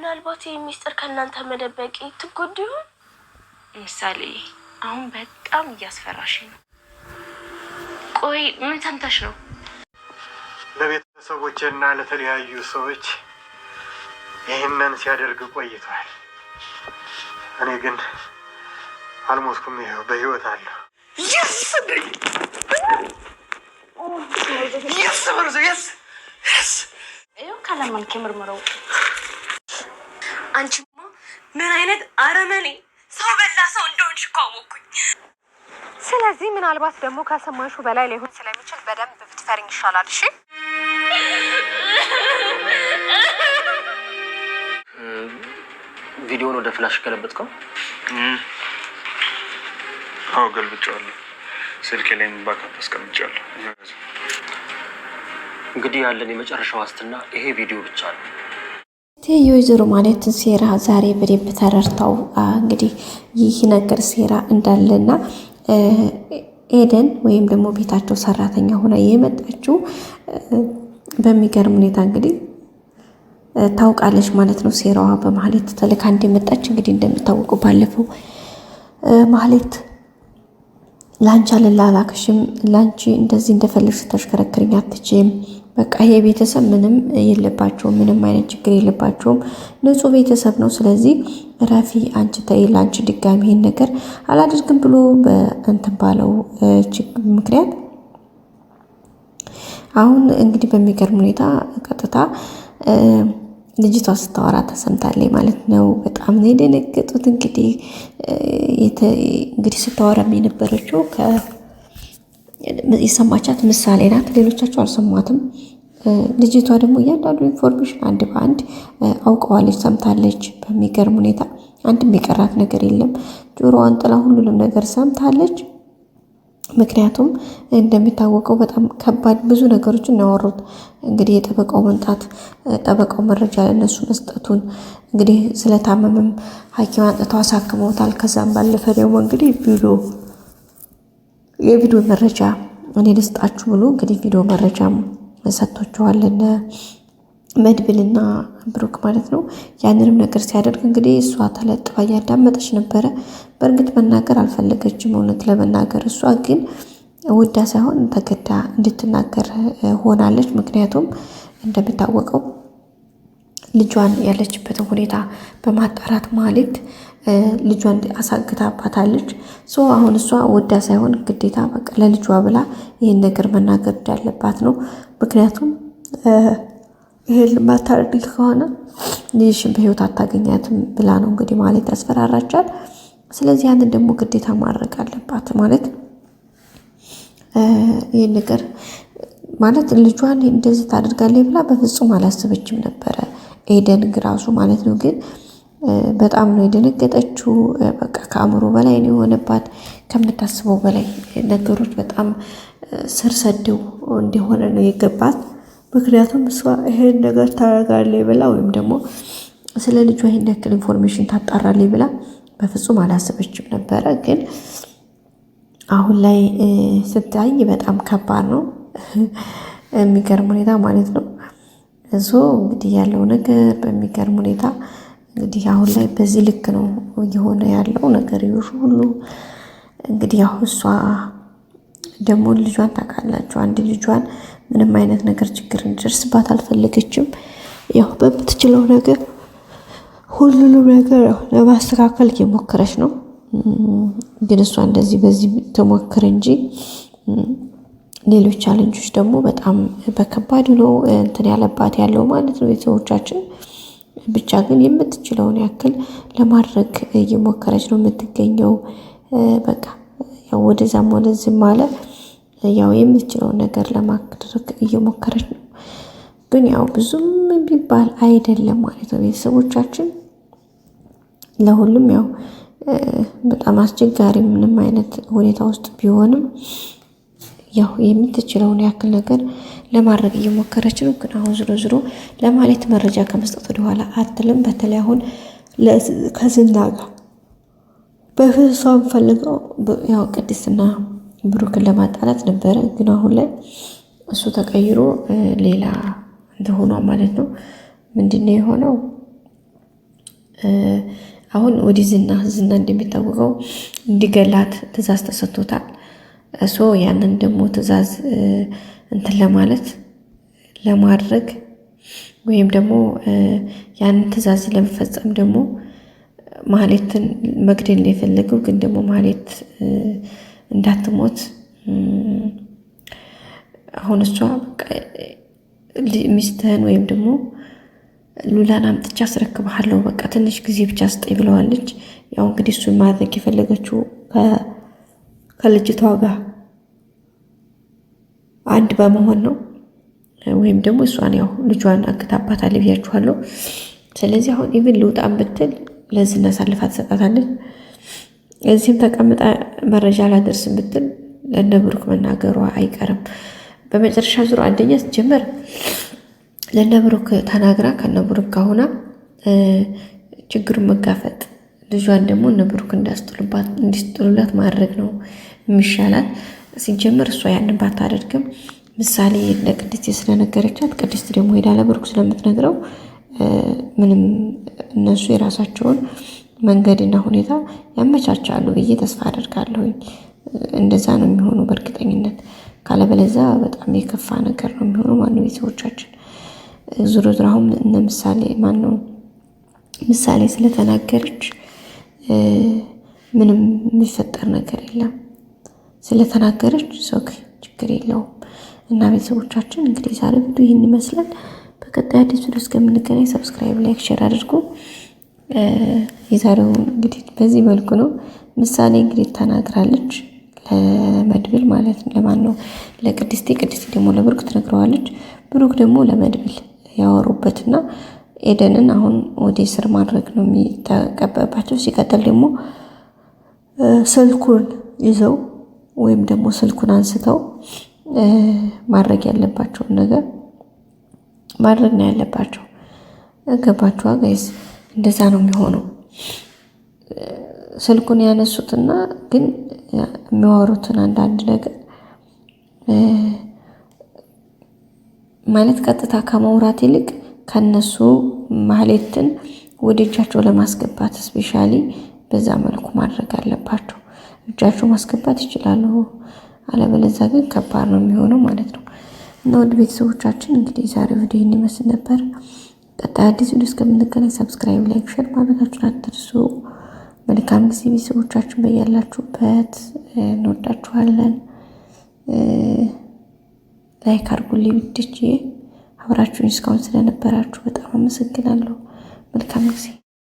ምናልባት የሚስጥር ከእናንተ መደበቂ ትጎዱ ይሆን? ምሳሌ አሁን በጣም እያስፈራሽ ነው። ቆይ ምን ሰምተሽ ነው? ለቤተሰቦቼና ለተለያዩ ሰዎች ይህንን ሲያደርግ ቆይቷል። እኔ ግን አልሞትኩም፣ ይኸው በህይወት አለሁ። ይኸው ካላመንክ ምርምረው። አንቺማ ምን አይነት አረመኔ ሰው በላ ሰው እንደሆንሽ እኮ አወኩኝ። ስለዚህ ምናልባት ደግሞ ከሰማሹ በላይ ሊሆን ስለሚችል በደንብ ብትፈሪኝ ይሻላል። እሺ ቪዲዮውን ወደ ፍላሽ ገለበጥከው? አዎ ገልብጫለሁ። ስልኬ ላይ ባካፕ አስቀምጫለሁ። እንግዲህ ያለን የመጨረሻ ዋስትና ይሄ ቪዲዮ ብቻ ነው። የወይዘሮ ማህሌትን ሴራ ዛሬ በደንብ ተረድተው እንግዲህ ይህ ነገር ሴራ እንዳለና ኤደን ወይም ደግሞ ቤታቸው ሰራተኛ ሆና የመጣችው በሚገርም ሁኔታ እንግዲህ ታውቃለች ማለት ነው። ሴራዋ በማህሌት ተልካ እንደመጣች እንግዲህ እንደምታወቀው ባለፈው ማህሌት ላንቺ አልላላክሽም፣ ላንቺ እንደዚህ እንደፈለግሽ ተሽከረክሪኝ አትችይም፣ በቃ ይሄ ቤተሰብ ምንም የለባቸውም፣ ምንም አይነት ችግር የለባቸውም፣ ንጹህ ቤተሰብ ነው። ስለዚህ ረፊ አንቺ ተይ፣ ላንቺ ድጋሚ ይሄን ነገር አላደርግም ብሎ በእንትን ባለው ምክንያት አሁን እንግዲህ በሚገርም ሁኔታ ቀጥታ ልጅቷ ስታወራ ተሰምታለች ማለት ነው። በጣም ነው የደነገጡት። እንግዲህ ስታወራም የነበረችው የሰማቻት ምሳሌ ናት። ሌሎቻቸው አልሰሟትም። ልጅቷ ደግሞ እያንዳንዱ ኢንፎርሜሽን አንድ በአንድ አውቀዋለች፣ ሰምታለች። በሚገርም ሁኔታ አንድም የቀራት ነገር የለም። ጆሮዋን ጥላ ሁሉንም ነገር ሰምታለች። ምክንያቱም እንደሚታወቀው በጣም ከባድ ብዙ ነገሮችን እናወሩት። እንግዲህ የጠበቃው መምጣት፣ ጠበቃው መረጃ ለነሱ መስጠቱን፣ እንግዲህ ስለታመመም ሐኪም አንጥተው አሳክመውታል። ከዛም ባለፈ ደግሞ እንግዲህ የቪዲዮ መረጃ እኔ ልስጣችሁ ብሎ እንግዲህ ቪዲዮ መረጃም ሰጥቷቸዋል መድብልና ብሩክ ማለት ነው። ያንንም ነገር ሲያደርግ እንግዲህ እሷ ተለጥፋ እያዳመጠች ነበረ። በእርግጥ መናገር አልፈለገችም እውነት ለመናገር እሷ ግን ወዳ ሳይሆን ተገዳ እንድትናገር ሆናለች። ምክንያቱም እንደሚታወቀው ልጇን ያለችበትን ሁኔታ በማጣራት ማለት ልጇን አሳግታባታለች። አሁን እሷ ወዳ ሳይሆን ግዴታ በቃ ለልጇ ብላ ይህን ነገር መናገር እንዳለባት ነው። ምክንያቱም ይሄን ማታረግ ከሆነ ልጅሽን በህይወት አታገኛትም ብላ ነው እንግዲህ ማለት ያስፈራራቻት። ስለዚህ ያንን ደግሞ ግዴታ ማድረግ አለባት ማለት ይሄን ነገር ማለት ልጇን እንደዚህ ታደርጋለች ብላ በፍጹም አላሰበችም ነበረ ኤደን ግራሱ ማለት ነው። ግን በጣም ነው የደነገጠችው። በቃ ከአእምሮ በላይ ነው የሆነባት፣ ከምታስበው በላይ ነገሮች በጣም ስር ሰደው እንዲሆነ ነው የገባት። ምክንያቱም እሷ ይሄን ነገር ታደርጋለች ብላ ወይም ደግሞ ስለ ልጇ ይሄን ያክል ኢንፎርሜሽን ታጣራለች ብላ በፍጹም አላሰበችም ነበረ። ግን አሁን ላይ ስታይ በጣም ከባድ ነው፣ የሚገርም ሁኔታ ማለት ነው። እንግዲህ ያለው ነገር በሚገርም ሁኔታ እንግዲህ አሁን ላይ በዚህ ልክ ነው እየሆነ ያለው ነገር ሁሉ። እንግዲህ ያው እሷ ደግሞ ልጇን ታውቃላችሁ፣ አንድ ልጇን ምንም አይነት ነገር ችግር እንዲደርስባት አልፈለገችም። ያው በምትችለው ነገር ሁሉንም ነገር ለማስተካከል እየሞከረች ነው። ግን እሷ እንደዚህ በዚህ ተሞክር እንጂ ሌሎች ቻሌንጆች ደግሞ በጣም በከባድ ነው እንትን ያለባት ያለው ማለት ነው ቤተሰቦቻችን። ብቻ ግን የምትችለውን ያክል ለማድረግ እየሞከረች ነው የምትገኘው። በቃ ያው ወደዛም ወደዚህ ማለት ያው የምትችለውን ነገር ለማድረግ እየሞከረች ነው። ግን ያው ብዙም ቢባል አይደለም ማለት ነው ቤተሰቦቻችን። ለሁሉም ያው በጣም አስቸጋሪ ምንም አይነት ሁኔታ ውስጥ ቢሆንም ያው የምትችለውን ያክል ነገር ለማድረግ እየሞከረች ነው። ግን አሁን ዝሮ ለማለት መረጃ ከመስጠት ወደኋላ አትልም። በተለይ አሁን ከዝና ጋር በፊት እሷ ፈልገው ያው ቅድስትና ብሩክን ለማጣላት ነበረ። ግን አሁን ላይ እሱ ተቀይሮ ሌላ እንደሆነ ማለት ነው። ምንድነው የሆነው? አሁን ወደ ዝና እንደሚታወቀው እንዲገላት ትዕዛዝ ተሰጥቶታል። እሱ ያንን ደግሞ ትዕዛዝ እንትን ለማድረግ ወይም ደግሞ ያንን ትዕዛዝ ለመፈጸም ደግሞ ማህሌትን መግደል ነው የፈለገው። ግን ደግሞ ማህሌት እንዳትሞት አሁን እሷ ሚስትህን ወይም ደግሞ ሉላን አምጥቼ አስረክብሃለሁ፣ በቃ ትንሽ ጊዜ ብቻ ስጠኝ ብለዋለች። ያው እንግዲህ እሱን ማድረግ የፈለገችው ከልጅቷ ጋር አንድ በመሆን ነው። ወይም ደግሞ እሷን ያው ልጇን አግታባታለች ብያችኋለሁ። ስለዚህ አሁን ኢቭን ልውጣም ብትል ለዝና አሳልፋ ትሰጣታለች። እዚህም ተቀምጣ መረጃ ላደርስም ብትል ለእነ ብሩክ መናገሯ አይቀርም። በመጨረሻ ዙር አንደኛ ስትጀምር ለእነ ብሩክ ተናግራ ከእነ ብሩክ ጋር ሆና ችግሩን መጋፈጥ፣ ልጇን ደግሞ እነ ብሩክ እንዲስጥሉላት ማድረግ ነው የሚሻላት። ሲጀምር እሷ ያንን ባታደርግም ምሳሌ ለቅድስት ስለነገረቻት ቅድስት ደግሞ ሄዳ ለብሩክ ስለምትነግረው ምንም እነሱ የራሳቸውን መንገድና ሁኔታ ያመቻቻሉ ብዬ ተስፋ አደርጋለሁኝ። እንደዛ ነው የሚሆኑ በእርግጠኝነት። ካለበለዛ በጣም የከፋ ነገር ነው የሚሆኑ። ማነው ቤተሰቦቻችን ዙሮ አሁን እነ ምሳሌ ስለተናገረች ምንም የሚፈጠር ነገር የለም። ስለተናገረች ሰው ችግር የለውም። እና ቤተሰቦቻችን እንግዲህ ዛሬ ቪዲዮ ይህን ይመስላል። በቀጣይ አዲስ ቪዲዮ እስከምንገናኝ ሰብስክራይብ፣ ላይክ፣ ሼር አድርጉ። የዛሬው እንግዲህ በዚህ መልኩ ነው። ምሳሌ እንግዲህ ተናግራለች ለመድብል ማለት ነው። ለማን ነው? ለቅድስቴ። ቅድስቴ ደግሞ ለብሩክ ትነግረዋለች። ብሩክ ደግሞ ለመድብል ያወሩበትና ኤደንን አሁን ወደ ስር ማድረግ ነው የሚጠበቅባቸው። ሲቀጥል ደግሞ ስልኩን ይዘው ወይም ደግሞ ስልኩን አንስተው ማድረግ ያለባቸውን ነገር ማድረግ ነው ያለባቸው። ገባችኋ ጋይስ? እንደዛ ነው የሚሆነው። ስልኩን ያነሱትና ግን የሚያወሩትን አንዳንድ ነገር ማለት ቀጥታ ከማውራት ይልቅ ከነሱ ማህሌትን ወደ እጃቸው ለማስገባት ስፔሻሊ በዛ መልኩ ማድረግ አለባቸው። እጃቸው ማስገባት ይችላሉ፣ አለበለዚያ ግን ከባድ ነው የሚሆነው ማለት ነው። እና ወደ ቤተሰቦቻችን እንግዲህ ዛሬ ቪዲዮ ይመስል ነበር። ቀጣይ አዲስ ቪዲዮ እስከምንገናኝ ሰብስክራይብ፣ ላይክ፣ ሼር ማድረጋችሁን አትርሱ። መልካም ጊዜ ቤተሰቦቻችን፣ በያላችሁበት እንወዳችኋለን። ላይክ አድርጉልኝ ውዶቼ። አብራችሁኝ እስካሁን ስለነበራችሁ በጣም አመሰግናለሁ። መልካም ጊዜ